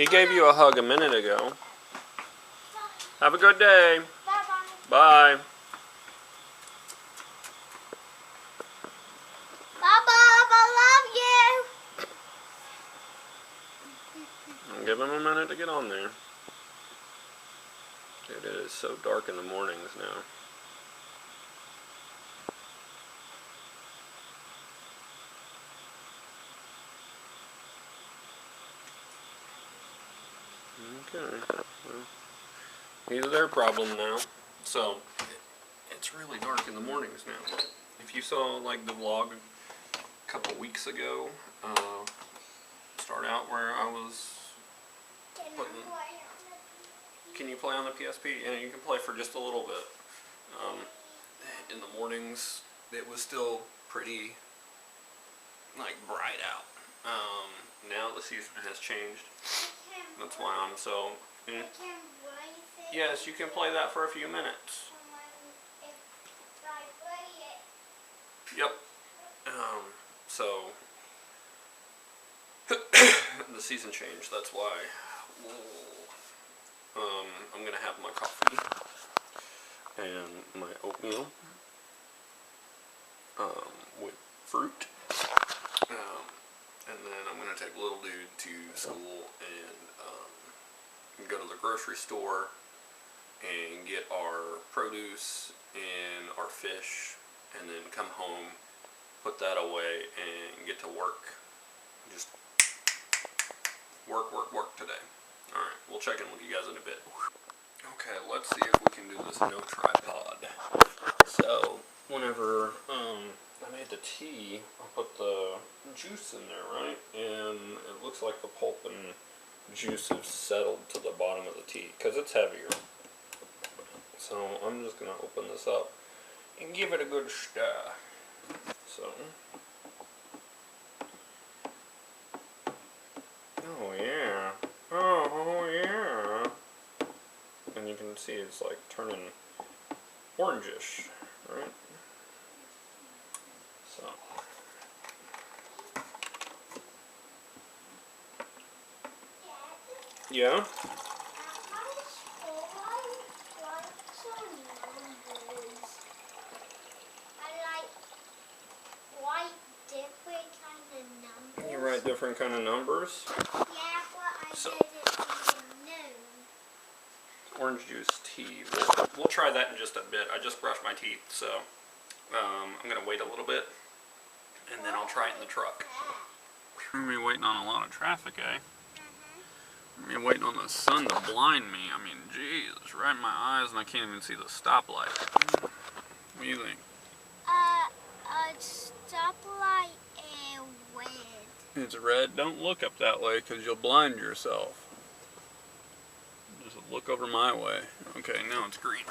He gave you a hug a minute ago. Have a good day. Bye-bye. Bye. Bye-bye. I love you. Give him a minute to get on there. It is so dark in the mornings now. Okay. Well, he's their problem now. So, it's really dark in the mornings now. If you saw like the vlog a couple weeks ago, start out where I was putting... Can you play on the PSP? Yeah, you can play for just a little bit. In the mornings, it was still pretty like bright out. Now the season has changed. That's why I'm so... Yes, you can play that for a few minutes. Yep. So the season changed. That's why. I'm gonna have my coffee and my oatmeal with fruit, and then I'm gonna take little dude to school and go to the grocery store and get our produce and our fish, and then come home, put that away, and get to work. Just work today. Alright, we'll check in with you guys in a bit. Okay, let's see if we can do this no tripod. So, whenever I made the tea, I put the juice in there, right? And it looks like the pulp and juice have settled to the bottom of the tea, because it's heavier. So, I'm just going to open this up and give it a good stir. So, oh yeah. Oh yeah. And you can see it's like turning orangish, right? So. Yeah? You write different kind of numbers? Yeah, but I did it new. Orange juice tea. We'll try that in just a bit. I just brushed my teeth, so I'm going to wait a little bit, and then I'll try it in the truck. We're going to be waiting on a lot of traffic, eh? We're going to be waiting on the sun to blind me. I mean, geez, it's right in my eyes, and I can't even see the stoplight. What do you think? A stoplight is red. It's red. Don't look up that way, because you'll blind yourself. Just look over my way. Okay, now it's green.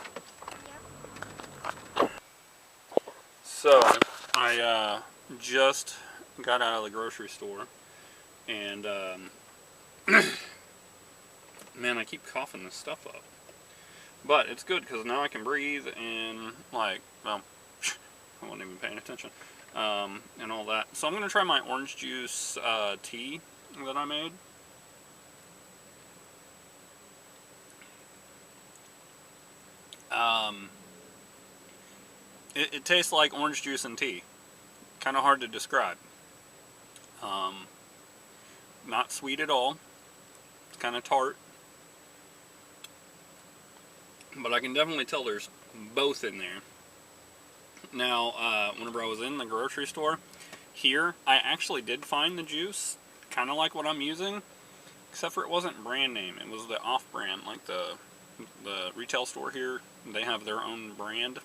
Yep. So, I just got out of the grocery store, and man, I keep coughing this stuff up. But it's good, because now I can breathe, and like, well, I wasn't even paying attention, and all that. So I'm going to try my orange juice tea that I made. It tastes like orange juice and tea. Kind of hard to describe. Not sweet at all. It's kind of tart. But I can definitely tell there's both in there. Now, whenever I was in the grocery store, here, I actually did find the juice, kind of like what I'm using, except for it wasn't brand name. It was the off-brand, like the retail store here. They have their own brand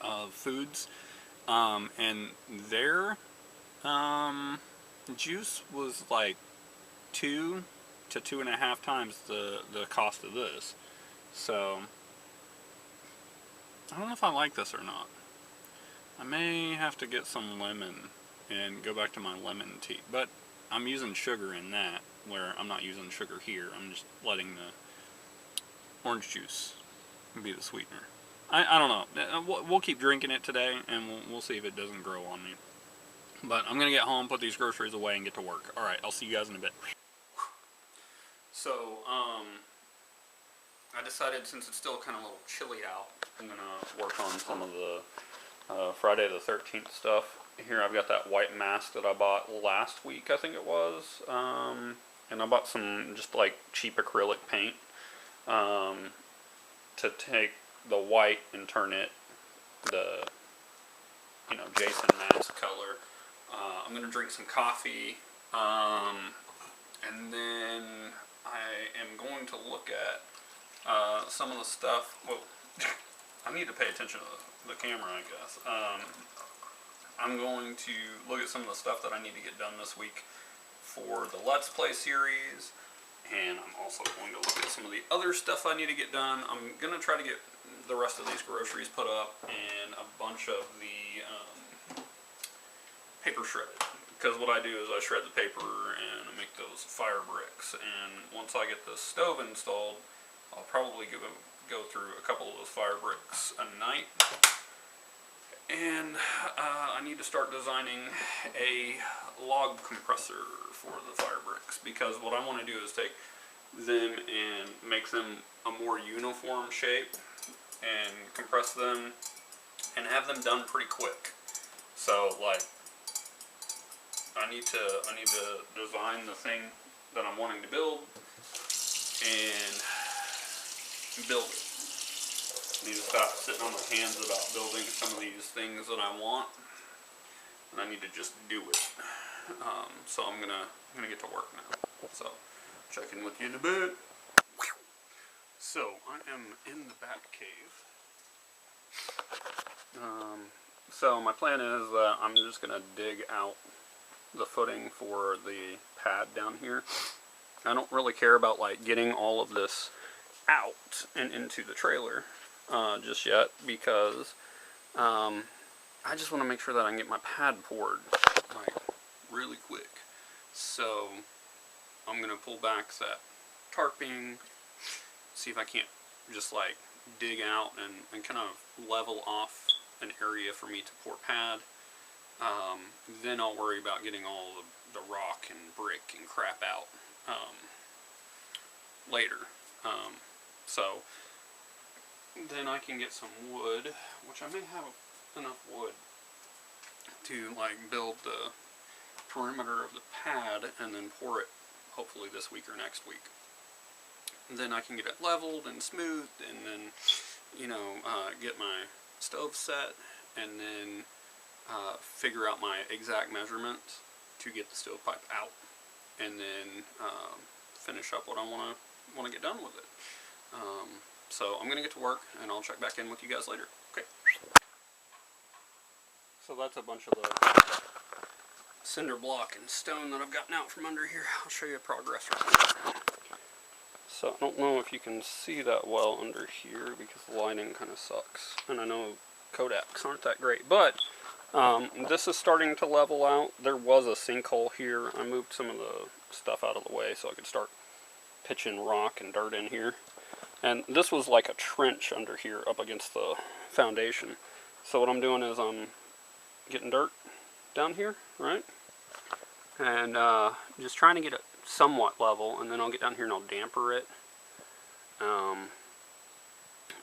of foods, and their juice was like 2 to 2.5 times the cost of this. So I don't know if I like this or not. I may have to get some lemon and go back to my lemon tea, but I'm using sugar in that, where I'm not using sugar here. I'm just letting the orange juice be the sweetener. I don't know. We'll keep drinking it today, and we'll see if it doesn't grow on me. But I'm going to get home, put these groceries away, and get to work. Alright, I'll see you guys in a bit. So, I decided since it's still kind of a little chilly out, I'm going to work on some of the Friday the 13th stuff. Here I've got that white mask that I bought last week, I think it was. And I bought some just like cheap acrylic paint to take the white and turn it the, Jason mask color. I'm going to drink some coffee. And then I am going to look at some of the stuff. Well, I need to pay attention to the camera, I guess. I'm going to look at some of the stuff that I need to get done this week for the Let's Play series. And I'm also going to look at some of the other stuff I need to get done. I'm going to try to get the rest of these groceries put up and a bunch of the paper shredded. Because what I do is I shred the paper and I make those fire bricks. And once I get the stove installed, I'll probably go through a couple of those fire bricks a night. And I need to start designing a log compressor for the fire bricks. Because what I want to do is take them and make them a more uniform shape and compress them and have them done pretty quick. So like, I need to design the thing that I'm wanting to build and build it. I need to stop sitting on my hands about building some of these things that I want, and I need to just do it. So I'm gonna get to work now. So check in with you in a bit. So I am in the Batcave. So my plan is that I'm just gonna dig out the footing for the pad down here. I don't really care about like getting all of this out and into the trailer just yet, because I just want to make sure that I can get my pad poured like really quick. So I'm gonna pull back that tarping, see if I can't just like dig out and kind of level off an area for me to pour pad. Then I'll worry about getting all the rock and brick and crap out later. So then I can get some wood, which I may have enough wood to like build the perimeter of the pad and then pour it hopefully this week or next week. And then I can get it leveled and smoothed, and then get my stove set, and then figure out my exact measurements to get the stovepipe out, and then finish up what I want to get done with it. So I'm gonna get to work, and I'll check back in with you guys later. Okay. So that's a bunch of the cinder block and stone that I've gotten out from under here. I'll show you progress right now. So I don't know if you can see that well under here because the lighting kind of sucks, and I know Kodaks aren't that great, but this is starting to level out. There was a sinkhole here. I moved some of the stuff out of the way so I could start pitching rock and dirt in here. And this was like a trench under here up against the foundation. So what I'm doing is I'm getting dirt down here, right? And just trying to get it somewhat level, and then I'll get down here and I'll damper it.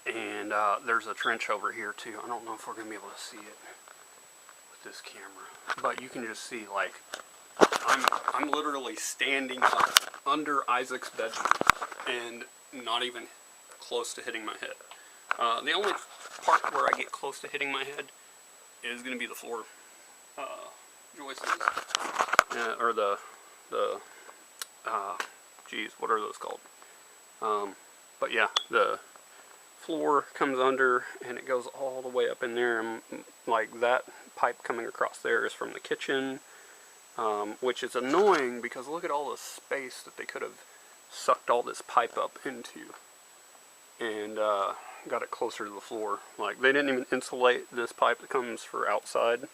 And there's a trench over here too. I don't know if we're going to be able to see it with this camera, but you can just see like I'm literally standing up under Isaac's bedroom and not even close to hitting my head. The only part where I get close to hitting my head is going to be the floor joists, or geez, what are those called? But yeah, the floor comes under and it goes all the way up in there, and like that pipe coming across there is from the kitchen, which is annoying because look at all the space that they could have sucked all this pipe up into and got it closer to the floor. Like they didn't even insulate this pipe that comes for outside,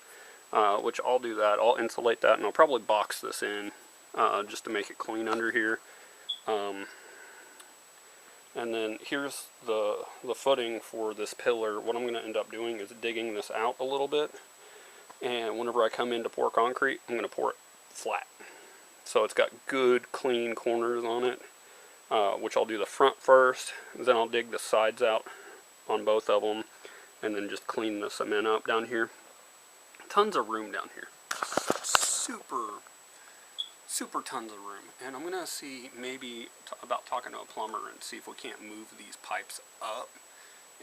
which I'll do that. I'll insulate that, and I'll probably box this in just to make it clean under here. And then here's the footing for this pillar. What I'm going to end up doing is digging this out a little bit, and whenever I come in to pour concrete, I'm going to pour it flat. So it's got good clean corners on it, which I'll do the front first, then I'll dig the sides out on both of them, and then just clean the cement up down here. Tons of room down here. Super tons of room. And I'm gonna see maybe about talking to a plumber and see if we can't move these pipes up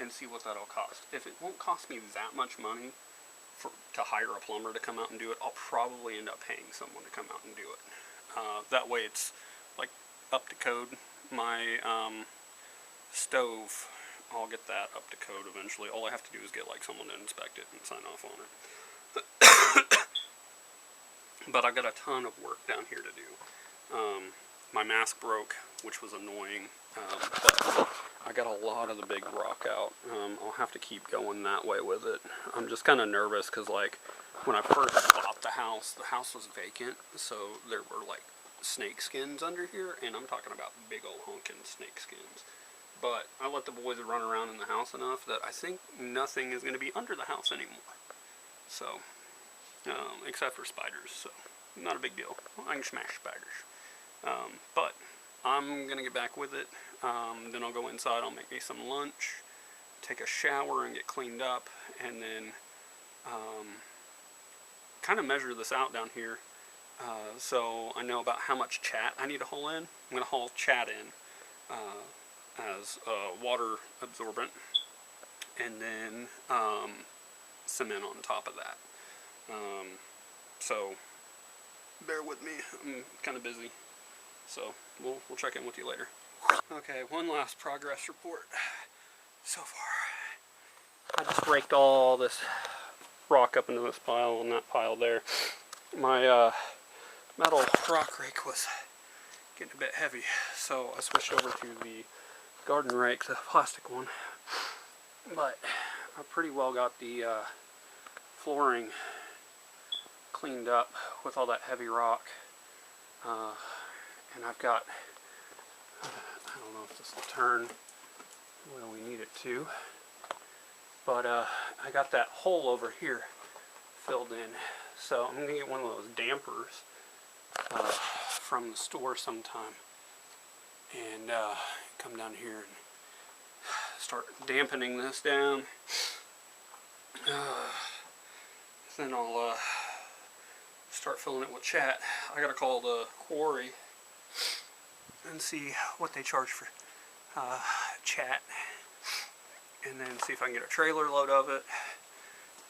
and see what that'll cost. If it won't cost me that much money to hire a plumber to come out and do it, I'll probably end up paying someone to come out and do it. That way it's like up to code. My stove, I'll get that up to code eventually. All I have to do is get like someone to inspect it and sign off on it. But I got a ton of work down here to do. My mask broke, which was annoying, but I got a lot of the big rock out. I'll have to keep going that way with it. I'm just kind of nervous because, like, when I first bought the house was vacant, so there were like snake skins under here, and I'm talking about big old honking snake skins. But I let the boys run around in the house enough that I think nothing is going to be under the house anymore. So, except for spiders, so not a big deal. I can smash spiders. But I'm going to get back with it. Then I'll go inside, I'll make me some lunch, take a shower and get cleaned up, and then kind of measure this out down here. So I know about how much chat I need to haul in. I'm going to haul chat in as water absorbent, and then cement on top of that. So bear with me, I'm kind of busy. So we'll check in with you later. Okay, one last progress report so far. I just raked all this rock up into this pile and that pile there. My metal rock rake was getting a bit heavy, so I switched over to the garden rake, the plastic one. But I pretty well got the flooring cleaned up with all that heavy rock. And I've got, I don't know if this will turn where we need it to, but I got that hole over here filled in. So I'm going to get one of those dampers from the store sometime and come down here and start dampening this down. Then I'll start filling it with chat. I gotta call the quarry and see what they charge for chat, and then see if I can get a trailer load of it,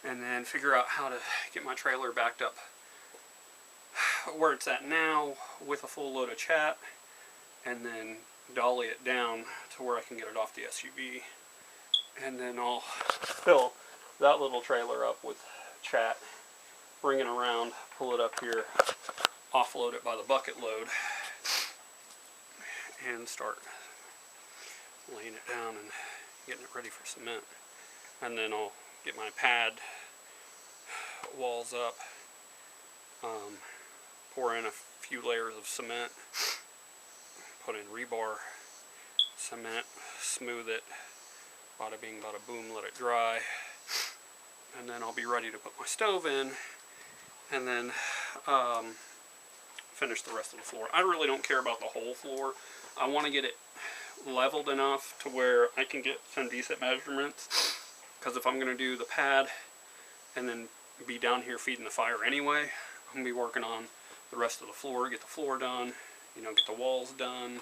and then figure out how to get my trailer backed up where it's at now with a full load of chat, and then dolly it down to where I can get it off the SUV, and then I'll fill that little trailer up with chat, bring it around, pull it up here, offload it by the bucket load, and start laying it down and getting it ready for cement. And then I'll get my pad walls up, pour in a few layers of cement, put in rebar, cement, smooth it, bada bing bada boom, let it dry, and then I'll be ready to put my stove in, and then finish the rest of the floor. I really don't care about the whole floor. I want to get it leveled enough to where I can get some decent measurements, because if I'm going to do the pad and then be down here feeding the fire anyway, I'm going to be working on the rest of the floor, get the floor done, you know, get the walls done,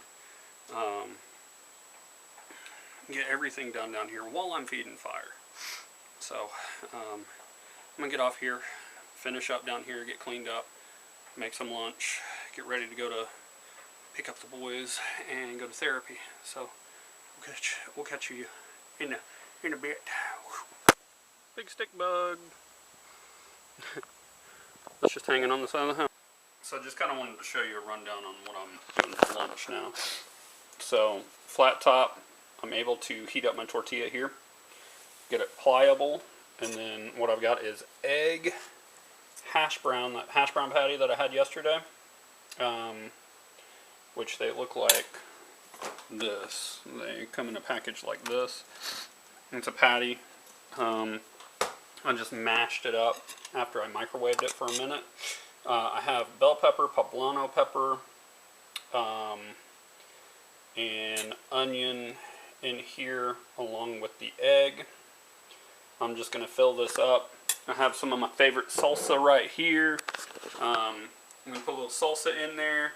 get everything done down here while I'm feeding fire. So I'm going to get off here, finish up down here, get cleaned up, make some lunch, get ready to go to pick up the boys and go to therapy. So we'll catch you in a bit. Big stick bug. That's just hanging on the side of the house. So just kind of wanted to show you a rundown on what I'm doing for lunch now. So flat top, I'm able to heat up my tortilla here, get it pliable, and then what I've got is egg, hash brown, that hash brown patty that I had yesterday, which they look like this. They come in a package like this. It's a patty. I just mashed it up after I microwaved it for a minute. I have bell pepper, poblano pepper, and onion in here along with the egg. I'm just going to fill this up. I have some of my favorite salsa right here. I'm going to put a little salsa in there.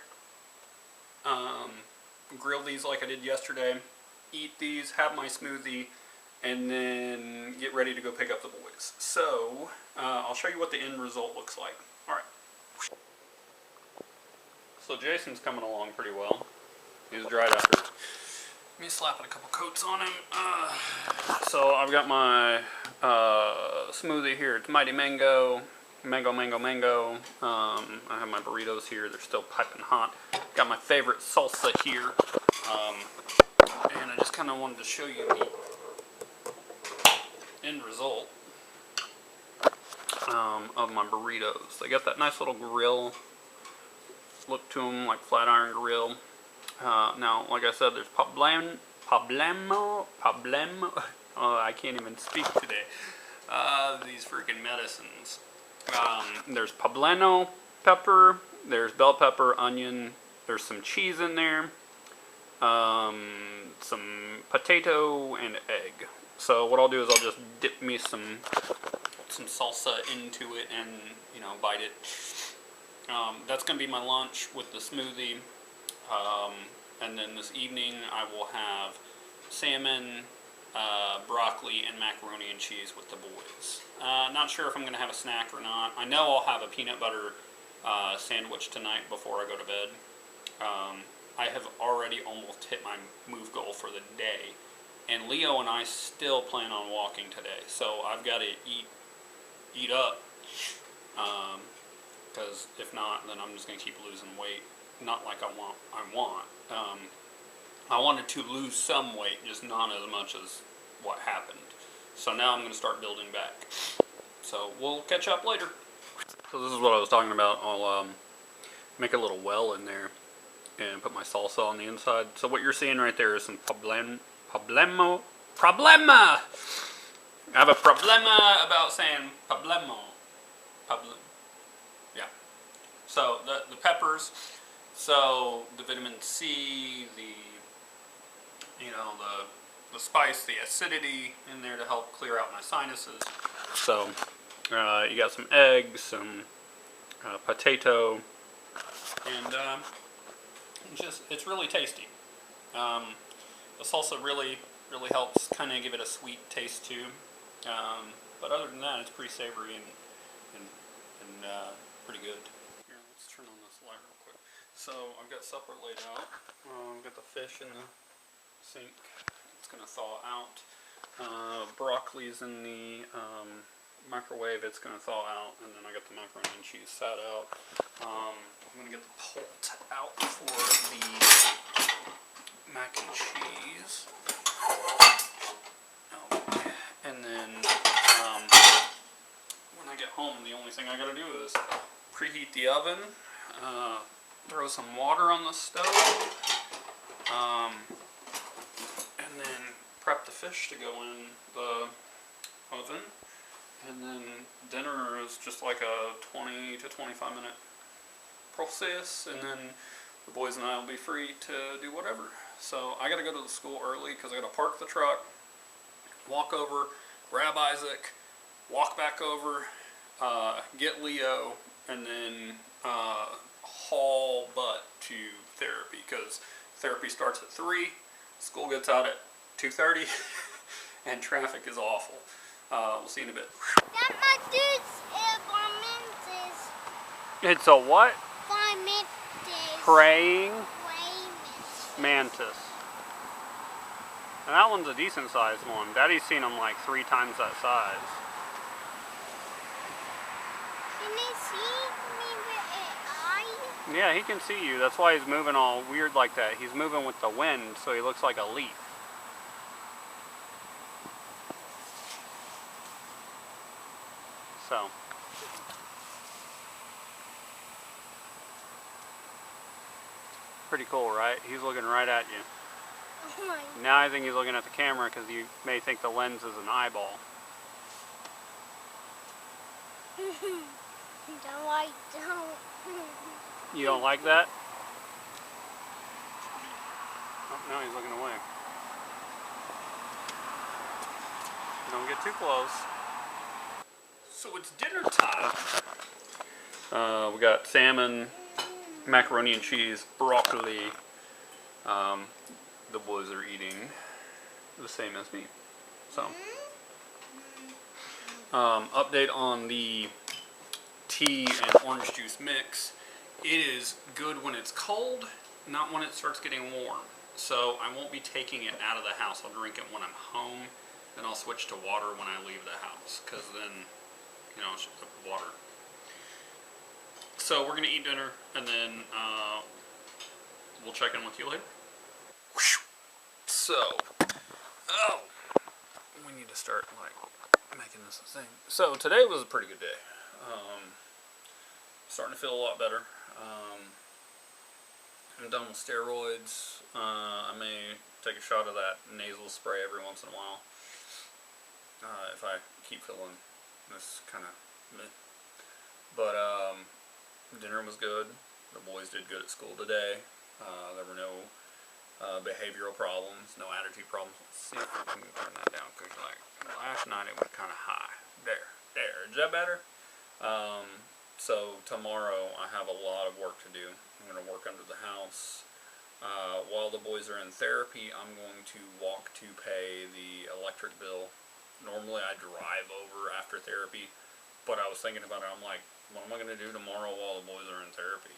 Grill these like I did yesterday. Eat these, have my smoothie, and then get ready to go pick up the boys. So, I'll show you what the end result looks like. Alright. So Jason's coming along pretty well. He's dried after. Let me slapping a couple coats on him. So I've got my smoothie here. It's Mighty Mango. Mango. I have my burritos here. They're still piping hot. Got my favorite salsa here. And I just kind of wanted to show you the end result of my burritos. They got that nice little grill look to them, like flat iron grill. Now, like I said, there's problemo. Oh, I can't even speak today. These freaking medicines. There's poblano pepper, there's bell pepper, onion, there's some cheese in there, some potato, and egg. So what I'll do is I'll just dip me some salsa into it and, you know, bite it. That's going to be my lunch with the smoothie. And then this evening I will have salmon, broccoli, and macaroni and cheese with the boys. Not sure if I'm going to have a snack or not. I know I'll have a peanut butter sandwich tonight before I go to bed. I have already almost hit my move goal for the day. And Leo and I still plan on walking today. So I've got to eat up. Because if not, then I'm just going to keep losing weight. Not like I want. I wanted to lose some weight, just not as much as what happened. So now I'm going to start building back. So we'll catch up later. So this is what I was talking about. I'll make a little well in there and put my salsa on the inside. So what you're seeing right there is some problema. I have a problema about saying problemo. Yeah. So the peppers. So the vitamin C, the spice, the acidity in there to help clear out my sinuses. So you got some eggs, some potato, and it's really tasty. The salsa really helps kind of give it a sweet taste too. But other than that, it's pretty savory and pretty good. Here, let's turn on this light real quick. So I've got supper laid out. I've got the fish in the sink. It's going to thaw out. Broccoli's in the microwave. It's going to thaw out. And then I got the macaroni and cheese sat out. I'm going to get the pult out for the mac and cheese. And then when I get home, the only thing I got to do is preheat the oven. Throw some water on the stove, and then prep the fish to go in the oven, and then dinner is just like a 20 to 25 minute process, and then the boys and I will be free to do whatever. So I gotta go to the school early because I gotta park the truck, walk over, grab Isaac, walk back over, get Leo, and then haul butt to therapy because therapy starts at 3, school gets out at 2:30, and traffic is awful. We'll see in a bit. That my dude's mantis. It's a what? Mantis. Praying mantis. And that one's a decent sized one. Daddy's seen them like 3 times that size. Can they see me with an eye? Yeah, he can see you. That's why he's moving all weird like that. He's moving with the wind, so he looks like a leaf. So. Pretty cool, right? He's looking right at you. Oh my. Now I think he's looking at the camera because you may think the lens is an eyeball. No, I don't. You don't like that? Oh, no, he's looking away. Don't get too close. So it's dinner time. We got salmon, macaroni and cheese, broccoli. The boys are eating the same as me. So, update on the tea and orange juice mix. It is good when it's cold, not when it starts getting warm. So I won't be taking it out of the house. I'll drink it when I'm home, then I'll switch to water when I leave the house, because then, you know, it's just water. So we're going to eat dinner, and then we'll check in with you later. So, we need to start, like, making this a thing. So today was a pretty good day. Starting to feel a lot better. I'm done with steroids. I may take a shot of that nasal spray every once in a while. If I keep feeling this kind of meh. But dinner was good. The boys did good at school today. There were no behavioral problems, no attitude problems. Let's see if we can turn that down, because like last night it went kind of high. There. Is that better? So tomorrow I have a lot of work to do. I'm going to work under the house. While the boys are in therapy, I'm going to walk to pay the electric bill. Normally I drive over after therapy, but I was thinking about it. I'm like, what am I going to do tomorrow while the boys are in therapy?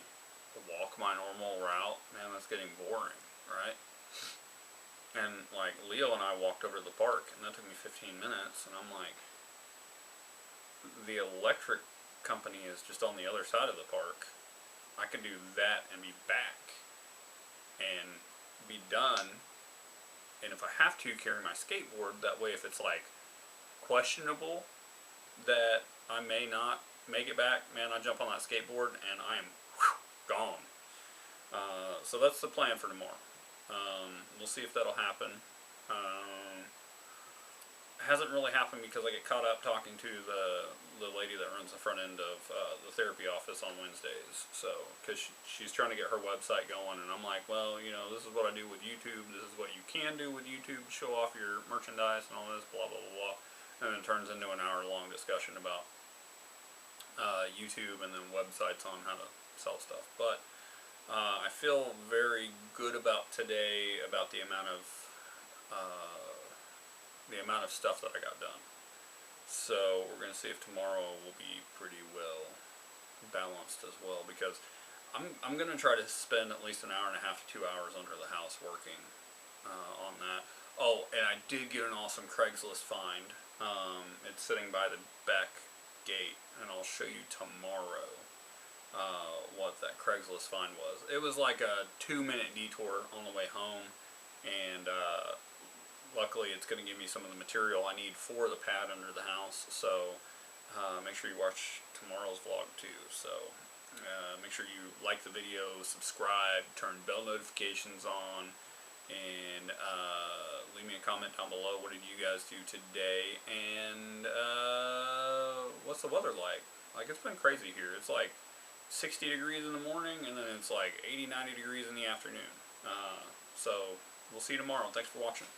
To walk my normal route? Man, that's getting boring, right? And like Leo and I walked over to the park, and that took me 15 minutes, and I'm like, the electric company is just on the other side of the park. I can do that and be back and be done. And if I have to, carry my skateboard. That way, if it's like questionable that I may not make it back, man, I jump on that skateboard and I am gone. So that's the plan for tomorrow. We'll see if that'll happen. It hasn't really happened because I get caught up talking to the lady that runs the front end of the therapy office on Wednesdays. So, because she's trying to get her website going, and I'm like, well, you know, this is what I do with YouTube. This is what you can do with YouTube. Show off your merchandise and all this, blah, blah, blah, blah. And it turns into an hour-long discussion about YouTube and then websites on how to sell stuff. But I feel very good about today, about the amount of stuff that I got done. So we're going to see if tomorrow will be pretty well balanced as well, because I'm going to try to spend at least an hour and a half to 2 hours under the house working on that. Oh, and I did get an awesome Craigslist find. It's sitting by the back gate, and I'll show you tomorrow what that Craigslist find was. It was like a 2-minute detour on the way home, and luckily it's going to give me some of the material I need for the pad under the house. So make sure you watch tomorrow's vlog too. So make sure you like the video, subscribe, turn bell notifications on, and leave me a comment down below. What did you guys do today? And what's the weather like? Like, it's been crazy here. It's like 60 degrees in the morning, and then it's like 80, 90 degrees in the afternoon. So we'll see you tomorrow. Thanks for watching.